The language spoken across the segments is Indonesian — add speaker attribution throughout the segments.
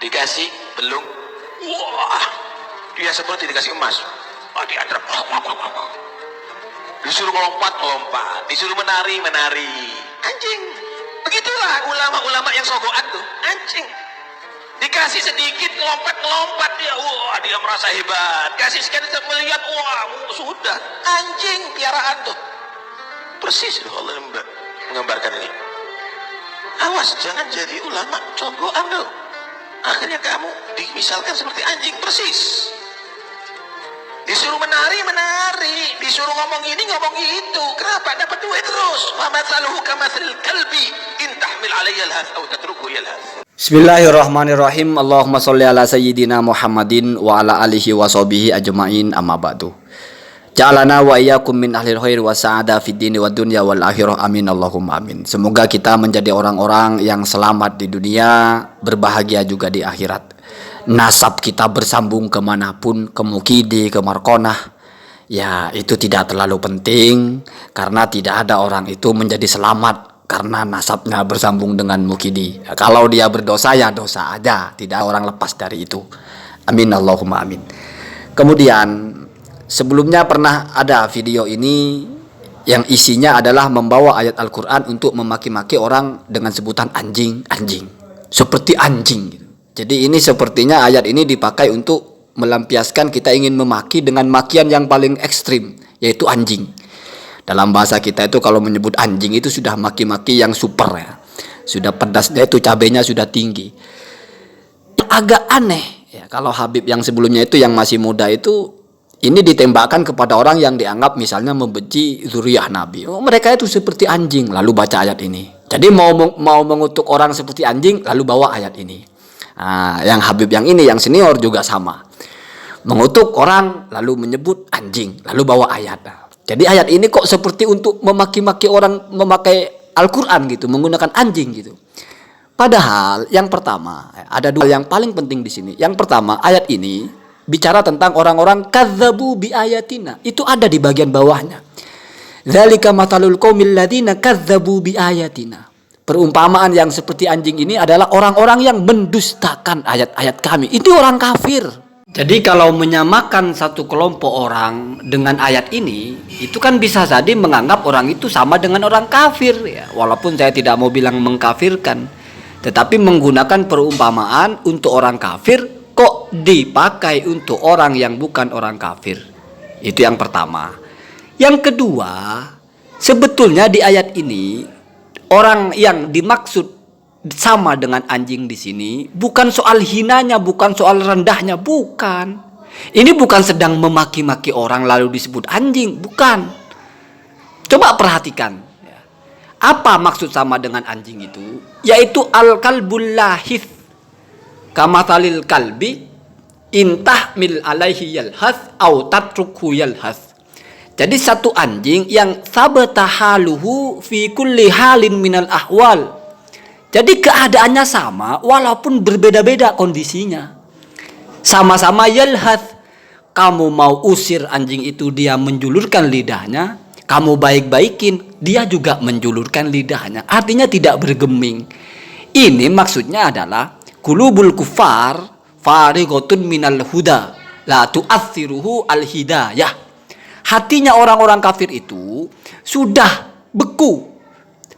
Speaker 1: Dikasih belum, wah, dia seperti dikasih emas. Diadrep, disuruh lompat, disuruh menari. Anjing. Begitulah ulama-ulama yang sogokan tuh, anjing. Dikasih sedikit ngelompat dia, wah, dia merasa hebat. Kasih sekali melihat, wah, sudah, anjing piaraan tuh. Persis loh Allah menggambarkan ini. Awas, jangan jadi ulama cogokan loh. Akhirnya kamu dimisalkan seperti anjing, persis. Disuruh menari, disuruh ngomong ini, ngomong itu. Kenapa? Dapat duit terus. Wa mathaluhu kamathalil kalbi in tahmil 'alayhi yalhath aw tatruku yalhath.
Speaker 2: Bismillahirrahmanirrahim. Allahumma sholli ala sayyidina Muhammadin wa ala alihi wa sahbihi ajma'in, amma ba'du. Ja'alana wa iyyakum min ahlil khair wa sa'ada fid dini wad dunya wal akhirah, amin Allahumma amin. Semoga kita menjadi orang-orang yang selamat di dunia, berbahagia juga di akhirat. Nasab kita bersambung kemanapun, ke Mukidi, ke Markonah, ya itu tidak terlalu penting, karena tidak ada orang itu menjadi selamat karena nasabnya bersambung dengan Mukidi. Ya, kalau dia berdosa ya dosa aja, tidak orang lepas dari itu. Amin Allahumma amin. Kemudian sebelumnya pernah ada video ini yang isinya adalah membawa ayat Al-Quran untuk memaki-maki orang dengan sebutan anjing, seperti anjing gitu. Jadi ini sepertinya ayat ini dipakai untuk melampiaskan kita ingin memaki dengan makian yang paling ekstrim, yaitu anjing. Dalam bahasa kita itu kalau menyebut anjing itu sudah maki-maki yang super ya. Sudah pedasnya itu, cabenya sudah tinggi. Agak aneh ya, kalau Habib yang sebelumnya itu yang masih muda itu ini ditembakkan kepada orang yang dianggap misalnya membenci zuriyah Nabi. Oh, mereka itu seperti anjing, lalu baca ayat ini. Jadi mau mengutuk orang seperti anjing, lalu bawa ayat ini. Nah, yang Habib yang ini, yang senior juga sama. Mengutuk orang, lalu menyebut anjing, lalu bawa ayat. Jadi ayat ini kok seperti untuk memaki-maki orang memakai Al-Quran gitu, menggunakan anjing gitu. Padahal yang pertama, ada dua yang paling penting di sini. Yang pertama, ayat ini bicara tentang orang-orang kadzabu bi ayatina. Itu ada di bagian bawahnya. Dzalika matalul qaumil ladzina kadzabu bi ayatina. Perumpamaan yang seperti anjing ini adalah orang-orang yang mendustakan ayat-ayat kami. Itu orang kafir. Jadi kalau menyamakan satu kelompok orang dengan ayat ini, itu kan bisa jadi menganggap orang itu sama dengan orang kafir ya. Walaupun saya tidak mau bilang mengkafirkan, tetapi menggunakan perumpamaan untuk orang kafir kok dipakai untuk orang yang bukan orang kafir. Itu yang pertama. Yang kedua, sebetulnya di ayat ini orang yang dimaksud sama dengan anjing di sini bukan soal hinanya, bukan soal rendahnya, bukan. Ini bukan sedang memaki-maki orang lalu disebut anjing, bukan. Coba perhatikan. Apa maksud sama dengan anjing itu? Yaitu al-kalbul lahith kamathalil kalbi intahmil alaihi yalhath au tatrukhu yalhath. Jadi satu anjing yang sabata haluhu fi kulli halin minal ahwal. Jadi keadaannya sama walaupun berbeda-beda kondisinya. Sama-sama yalhath. Kamu mau usir anjing itu, dia menjulurkan lidahnya. Kamu baik-baikin, dia juga menjulurkan lidahnya. Artinya tidak bergeming. Ini maksudnya adalah qulubul kufar farighatun minal huda la tu'athiruhu al hidayah. Hatinya orang-orang kafir itu sudah beku,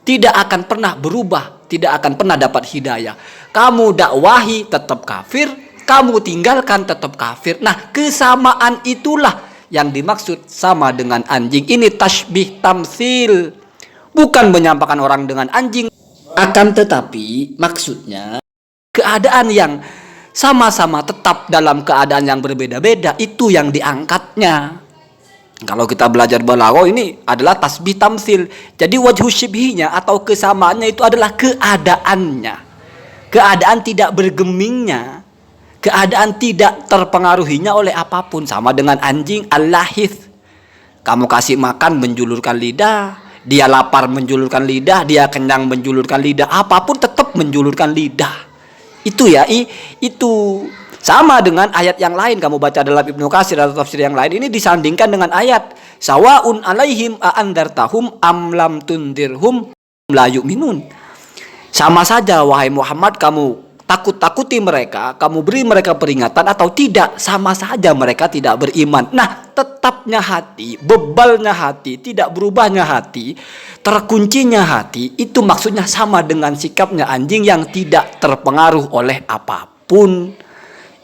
Speaker 2: tidak akan pernah berubah, tidak akan pernah dapat hidayah. Kamu dakwahi tetap kafir, kamu tinggalkan tetap kafir. Nah, kesamaan itulah yang dimaksud sama dengan anjing. Ini tasbih tamsil, bukan menyampaikan orang dengan anjing. Akan tetapi maksudnya keadaan yang sama-sama tetap dalam keadaan yang berbeda-beda, itu yang diangkatnya. Kalau kita belajar balaghah ini adalah tasbih tamsil. Jadi wajhu syibhinya atau kesamaannya itu adalah keadaannya. Keadaan tidak bergemingnya. Keadaan tidak terpengaruhinya oleh apapun. Sama dengan anjing al-lahith. Kamu kasih makan menjulurkan lidah, dia lapar menjulurkan lidah, dia kenyang menjulurkan lidah, apapun tetap menjulurkan lidah. Itu ya, itu sama dengan ayat yang lain. Kamu baca dalam Ibnu Katsir atau tafsir yang lain, ini disandingkan dengan ayat sawaun alaihim a'andartahum am lam tundirhum la yu'minun. Sama saja wahai Muhammad, kamu takut-takuti mereka, kamu beri mereka peringatan atau tidak, sama saja mereka tidak beriman. Nah, tetapnya hati, bebalnya hati, tidak berubahnya hati, terkuncinya hati, itu maksudnya sama dengan sikapnya anjing yang tidak terpengaruh oleh apapun.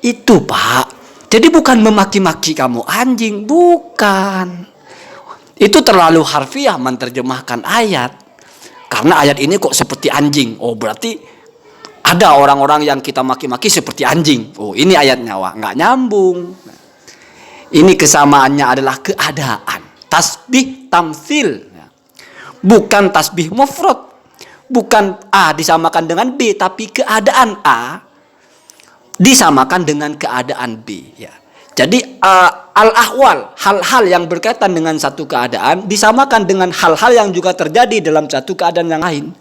Speaker 2: Itu, Pak. Jadi bukan memaki-maki kamu anjing, bukan. Itu terlalu harfiah menerjemahkan ayat. Karena ayat ini kok seperti anjing. Oh, berarti ada orang-orang yang kita maki-maki seperti anjing. Oh, ini ayatnya, wah, nggak nyambung. Ini kesamaannya adalah keadaan. Tasbih tamsil. Bukan tasbih mufrad. Bukan A disamakan dengan B, tapi keadaan A disamakan dengan keadaan B. Ya. Jadi al-ahwal, hal-hal yang berkaitan dengan satu keadaan disamakan dengan hal-hal yang juga terjadi dalam satu keadaan yang lain.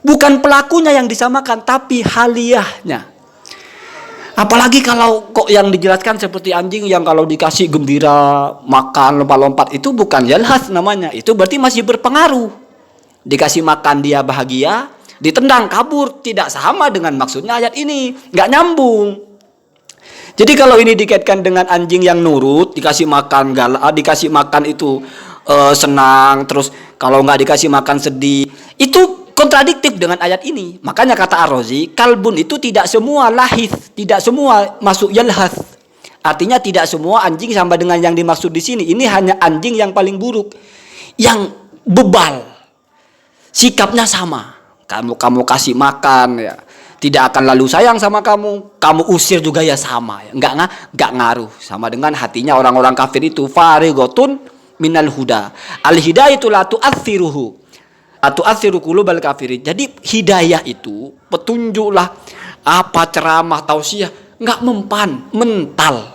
Speaker 2: Bukan pelakunya yang disamakan, tapi haliyahnya. Apalagi kalau kok yang dijelaskan seperti anjing yang kalau dikasih gembira, makan, lompat-lompat, itu bukan yalhas namanya. Itu berarti masih berpengaruh. Dikasih makan dia bahagia, ditendang kabur, tidak sama dengan maksudnya ayat ini. Nggak nyambung. Jadi kalau ini dikaitkan dengan anjing yang nurut, dikasih makan dikasih makan itu senang, terus kalau nggak dikasih makan sedih, itu kontradiktif dengan ayat ini. Makanya kata Ar-Razi, kalbun itu tidak semua lahith, tidak semua masuk yalhath. Artinya tidak semua anjing sama dengan yang dimaksud di sini. Ini hanya anjing yang paling buruk, yang bebal, sikapnya sama. Kamu kasih makan, ya, tidak akan lalu sayang sama kamu. Kamu usir juga ya sama, ya. Nggak ngaruh. Sama dengan hatinya orang-orang kafir itu. Farigotun minal huda. Al hidayatu la tu'athiruhu atau asiru qulubal kafirin. Jadi hidayah itu, petunjuklah, apa ceramah, tausiah, nggak mempan, mental.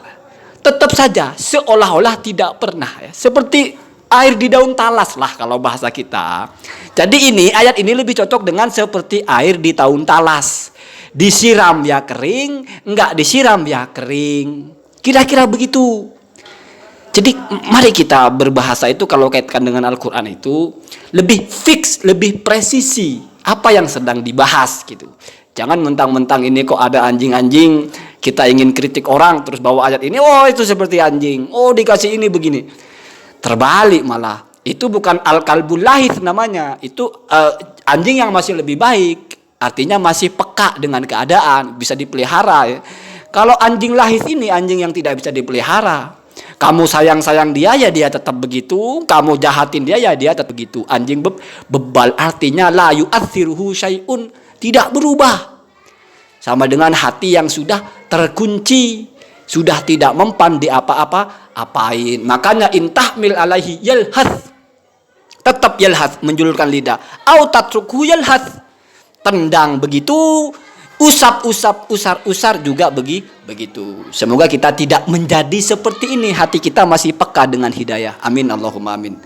Speaker 2: Tetap saja seolah-olah tidak pernah, ya. Seperti air di daun talas lah kalau bahasa kita. Jadi ayat ini lebih cocok dengan seperti air di daun talas. Disiram ya kering, nggak disiram ya kering. Kira-kira begitu. Jadi mari kita berbahasa itu kalau kaitkan dengan Al-Quran itu lebih fix, lebih presisi apa yang sedang dibahas gitu. Jangan mentang-mentang ini kok ada anjing-anjing, kita ingin kritik orang terus bawa ayat ini, oh itu seperti anjing, oh dikasih ini begini. Terbalik malah, itu bukan al-kalbul lahith namanya, itu anjing yang masih lebih baik, artinya masih peka dengan keadaan, bisa dipelihara ya. Kalau anjing lahith ini anjing yang tidak bisa dipelihara. Kamu sayang-sayang dia ya dia tetap begitu, kamu jahatin dia ya dia tetap begitu. Anjing bebal artinya la yu'athiruhu syai'un, tidak berubah. Sama dengan hati yang sudah terkunci, sudah tidak mempan di apa-apain. Makanya intahmil alaihi yalhath, tetap yalhath, menjulurkan lidah. Au tatrukhu yalhath, tendang begitu, usap-usap, usar-usar juga begitu. Semoga kita tidak menjadi seperti ini. Hati kita masih peka dengan hidayah. Amin Allahumma amin.